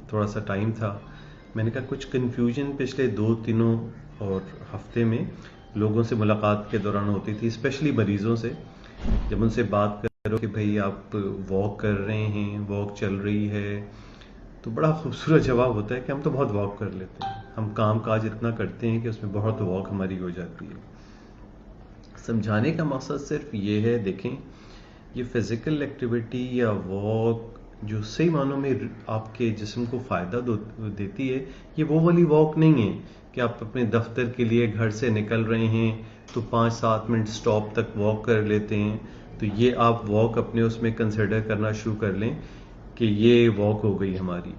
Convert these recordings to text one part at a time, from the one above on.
تھوڑا سا ٹائم تھا. میں نے کہا کچھ کنفیوژن پچھلے 2 دنوں اور ہفتے میں لوگوں سے ملاقات کے دوران ہوتی تھی، اسپیشلی مریضوں سے. جب ان سے بات کرو کہ بھئی آپ واک کر رہے ہیں، واک چل رہی ہے، تو بڑا خوبصورت جواب ہوتا ہے کہ ہم تو بہت واک کر لیتے ہیں، ہم کام کاج اتنا کرتے ہیں کہ اس میں بہت واک ہماری ہو جاتی ہے. سمجھانے کا مقصد صرف یہ ہے، دیکھیں یہ فزیکل ایکٹیویٹی یا واک جو صحیح معنوں میں آپ کے جسم کو فائدہ دیتی ہے، یہ وہ والی واک نہیں ہے کہ آپ اپنے دفتر کے لیے گھر سے نکل رہے ہیں تو 5-7 منٹ سٹاپ تک واک کر لیتے ہیں، تو یہ آپ واک اپنے اس میں کنسیڈر کرنا شروع کر لیں کہ یہ واک ہو گئی ہماری.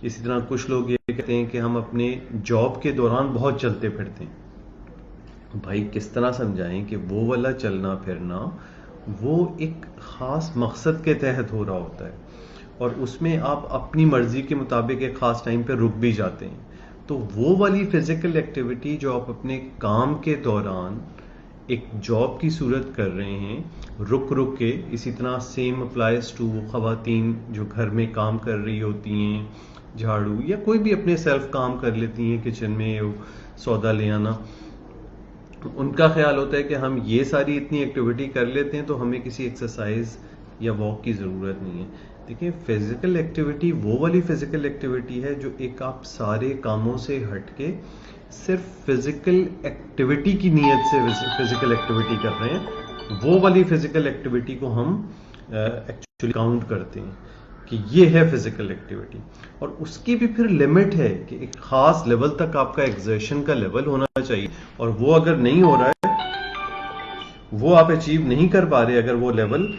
اسی طرح کچھ لوگ یہ کہتے ہیں کہ ہم اپنے جاب کے دوران بہت چلتے پھرتے ہیں. بھائی کس طرح سمجھائیں کہ وہ والا چلنا پھرنا وہ ایک خاص مقصد کے تحت ہو رہا ہوتا ہے، اور اس میں آپ اپنی مرضی کے مطابق ایک خاص ٹائم پہ رک بھی جاتے ہیں. تو وہ والی فزیکل ایکٹیویٹی جو آپ اپنے کام کے دوران ایک جاب کی صورت کر رہے ہیں رک کے، اسی طرح سیم اپلائز ٹو خواتین جو گھر میں کام کر رہی ہوتی ہیں، جھاڑو یا کوئی بھی اپنے سیلف کام کر لیتی ہیں کچن میں سودا لے آنا. ان کا خیال ہوتا ہے کہ ہم یہ ساری اتنی ایکٹیویٹی کر لیتے ہیں تو ہمیں کسی ایکسرسائز یا واک کی ضرورت نہیں ہے. دیکھیں فزیکل ایکٹیویٹی وہ والی فزیکل ایکٹیویٹی ہے جو ایک آپ سارے کاموں سے ہٹ کے صرف فزیکل ایکٹیویٹی کی نیت سے فزیکل ایکٹیویٹی کر رہے ہیں. وہ والی فزیکل ایکٹیویٹی کو ہم ایکچولی کاؤنٹ کرتے ہیں کہ یہ ہے فزیکل ایکٹیویٹی. اور اس کی بھی پھر لمٹ ہے کہ ایک خاص لیول تک آپ کا ایکزرشن کا لیول ہونا چاہیے، اور وہ اگر نہیں ہو رہا ہے، وہ آپ اچیو نہیں کر پا رہے اگر وہ لیول،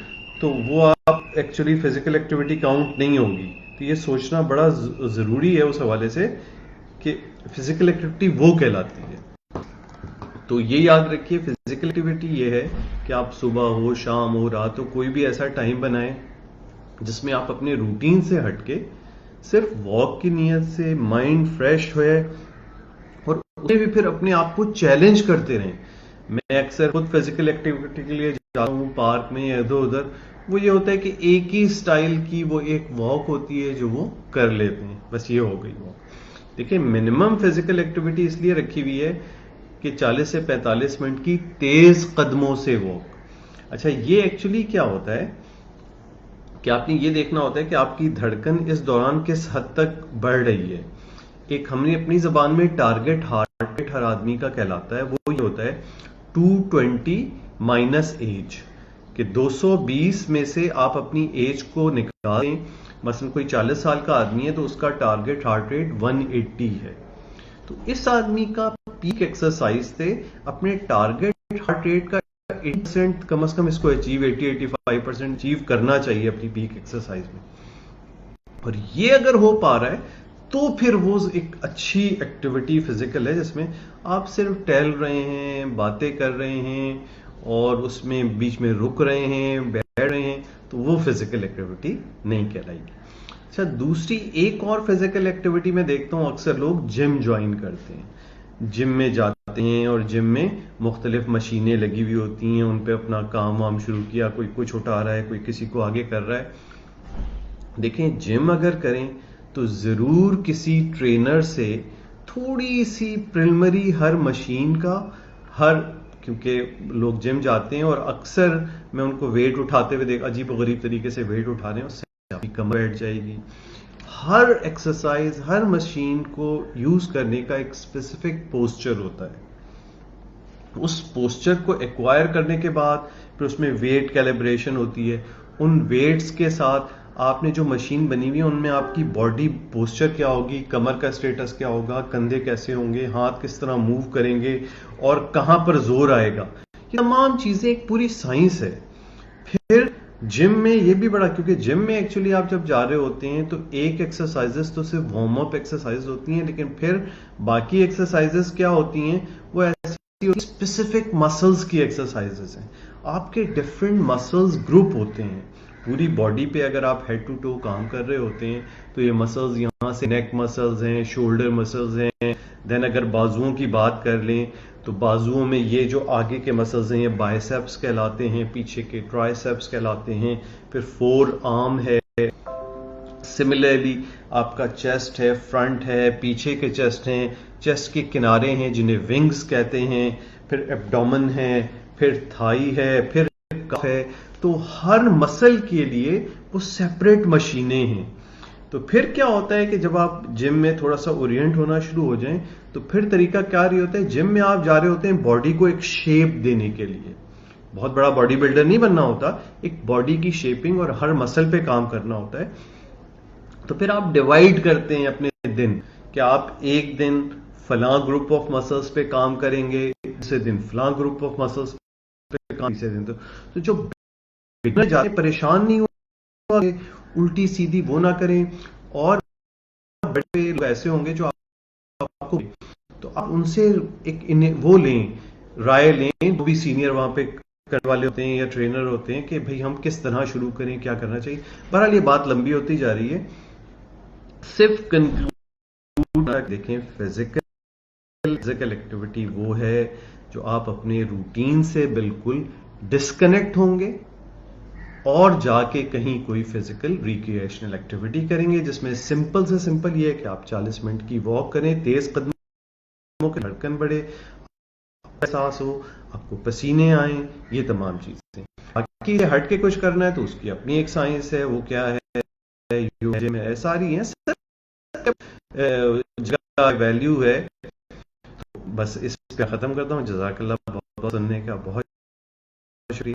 تو وہ آپ ایکچولی فزیکل ایکٹیویٹی کاؤنٹ نہیں ہوگی. تو یہ سوچنا بڑا ضروری ہے اس حوالے سے کہ فزیکل ایکٹیویٹی وہ کہلاتی ہے. تو یہ یاد رکھیے فزیکل ایکٹیویٹی یہ ہے کہ آپ صبح ہو، شام ہو، رات ہو، کوئی بھی ایسا ٹائم بنائیں جس میں آپ اپنے روٹین سے ہٹ کے صرف واک کی نیت سے مائنڈ فریش ہوئے، اور اس میں بھی پھر اپنے آپ کو چیلنج کرتے رہیں. میں اکثر خود فزیکل ایکٹیویٹی کے لیے جاتا ہوں پارک میں یا ادھر ادھر، وہ یہ ہوتا ہے کہ ایک ہی سٹائل کی وہ ایک واک ہوتی ہے جو وہ کر لیتے ہیں، بس یہ ہو گئی واک. دیکھیں منیمم فزیکل ایکٹیویٹی اس لیے رکھی ہوئی ہے کہ 40 سے 45 منٹ کی تیز قدموں سے واک. اچھا یہ ایکچولی کیا ہوتا ہے کہ آپ نے یہ دیکھنا ہوتا ہے کہ آپ کی دھڑکن اس دوران کس حد تک بڑھ رہی ہے. ایک ہم نے اپنی زبان میں ٹارگٹ ہارٹ ریٹ ہر آدمی کا کہلاتا ہے، وہ یہ ہوتا ہے 220 مائنس ایج، کہ 220 میں سے آپ اپنی ایج کو نکالیں. مثلا کوئی 40 سال کا آدمی ہے تو اس کا ٹارگٹ ہارٹ ریٹ 180 ہے. تو اس آدمی کا پیک ایکسرسائز سے اپنے ٹارگٹ ہارٹ ریٹ کا 80% کم از کم اس کو اچیو 80-85% اچیو کرنا چاہیے اپنی پیک ایکسرسائز میں. اور یہ اگر ہو پا رہا ہے تو پھر وہ ایک اچھی ایکٹیویٹی فزیکل ہے جس میں آپ صرف ٹہل رہے ہیں، باتیں کر رہے ہیں، اور اس میں بیچ میں رک رہے ہیں، بیٹھ رہے ہیں، تو وہ فزیکل ایکٹیویٹی نہیں کہلائے گی. اچھا دوسری ایک اور فزیکل ایکٹیویٹی میں دیکھتا ہوں اکثر لوگ جم جوائن کرتے ہیں، جم میں جاتے ہیں اور جم میں مختلف مشینیں لگی ہوئی ہوتی ہیں، ان پہ اپنا کام وام شروع کیا، کوئی کچھ اٹھا رہا ہے، کوئی کسی کو آگے کر رہا ہے. دیکھیں جم اگر کریں تو ضرور کسی ٹرینر سے تھوڑی سی پریلیمری ہر مشین کا کیونکہ لوگ جم جاتے ہیں اور اکثر میں ان کو ویٹ اٹھاتے ہوئے عجیب و غریب طریقے سے ویٹ اٹھا رہے ہیں، اس سے آپ کی کمر بیٹھ جائے گی. ہر ایکسرسائز ہر مشین کو یوز کرنے کا ایک اسپیسیفک پوسچر ہوتا ہے. اس پوسچر کو ایکوائر کرنے کے بعد پھر اس میں ویٹ کیلیبریشن ہوتی ہے. ان ویٹس کے ساتھ آپ نے جو مشین بنی ہوئی ہے ان میں آپ کی باڈی پوسچر کیا ہوگی، کمر کا اسٹیٹس کیا ہوگا، کندھے کیسے ہوں گے، ہاتھ کس طرح موو کریں گے، اور کہاں پر زور آئے گا، یہ تمام چیزیں ایک پوری سائنس ہے. پھر جم میں یہ بھی بڑا، کیونکہ جم میں ایکچولی آپ جب جا رہے ہوتے ہیں تو ایک ایکسرسائزز تو صرف وارم اپ ایکسرسائز ہوتی ہیں، لیکن پھر باقی ایکسرسائزز کیا ہوتی ہیں، وہ ایسی اسپیسیفک مسلز کی ایکسرسائزز ہیں. آپ کے ڈفرینٹ مسلز گروپ ہوتے ہیں پوری باڈی پہ. اگر آپ ہیڈ ٹو ٹو کام کر رہے ہوتے ہیں تو یہ مسلز یہاں سے نیک مسلز ہیں، شولڈر مسلز ہیں. دین اگر بازوؤں کی بات کر لیں تو بازوؤں میں یہ جو آگے کے مسلز ہیں یہ بائسیپس کہلاتے ہیں، پیچھے کے ٹرائسیپس کہلاتے ہیں. پھر فور آرم ہے، سملرلی آپ کا چیسٹ ہے، فرنٹ ہے، پیچھے کے چیسٹ ہیں، چیسٹ کے کنارے ہیں جنہیں ونگز کہتے ہیں، پھر ایبڈومن ہے، پھر تھائی ہے، پھر کف ہے. تو ہر مسل کے لیے وہ سیپریٹ مشینیں ہیں. تو پھر کیا ہوتا ہے کہ جب آپ جم میں تھوڑا سا اورینٹ ہونا شروع ہو جائیں تو پھر طریقہ کیا رہی ہوتا ہے، جم میں آپ جا رہے ہوتے ہیں باڈی کو ایک شیپ دینے کے لیے. بہت بڑا باڈی بلڈر نہیں بننا ہوتا، ایک باڈی کی شیپنگ اور ہر مسل پہ کام کرنا ہوتا ہے. تو پھر آپ ڈیوائیڈ کرتے ہیں اپنے دن کہ آپ ایک دن فلاں گروپ آف مسلس پہ کام کریں گے، دوسرے دن فلاں گروپ آف مسلس پہ کام. تیسرے دن تو جو پریشان نہیں ہوا الٹی سیدھی وہ نہ کریں. اور بڑے لوگ ایسے ہوں گے جو آپ کو، تو آپ ان سے ایک وہ لیں، رائے لیں، جو بھی سینئر وہاں پہ کرنے والے ہوتے ہیں یا ٹرینر ہوتے ہیں کہ بھئی ہم کس طرح شروع کریں، کیا کرنا چاہیے. بہرحال یہ بات لمبی ہوتی جا رہی ہے. صرف کنکلوڈ دیکھیں، فزیکل ایکٹیویٹی وہ ہے جو آپ اپنے روٹین سے بالکل ڈسکنیکٹ ہوں گے اور جا کے کہیں کوئی فزیکل ریکریشنل ایکٹیویٹی کریں گے، جس میں سمپل سے سمپل یہ ہے کہ آپ 40 منٹ کی واک کریں، تیز قدموں کی دھڑکن بڑھے، احساس ہو، آپ کو پسینے آئیں، یہ تمام چیزیں. باقی یہ ہٹ کے کچھ کرنا ہے تو اس کی اپنی ایک سائنس ہے، وہ کیا ہے، یوگا میں ساری ہیں، جگہ ویلیو ہے. بس اس پہ ختم کرتا ہوں. جزاک اللہ بہت بہت سننے کا، بہت شکریہ.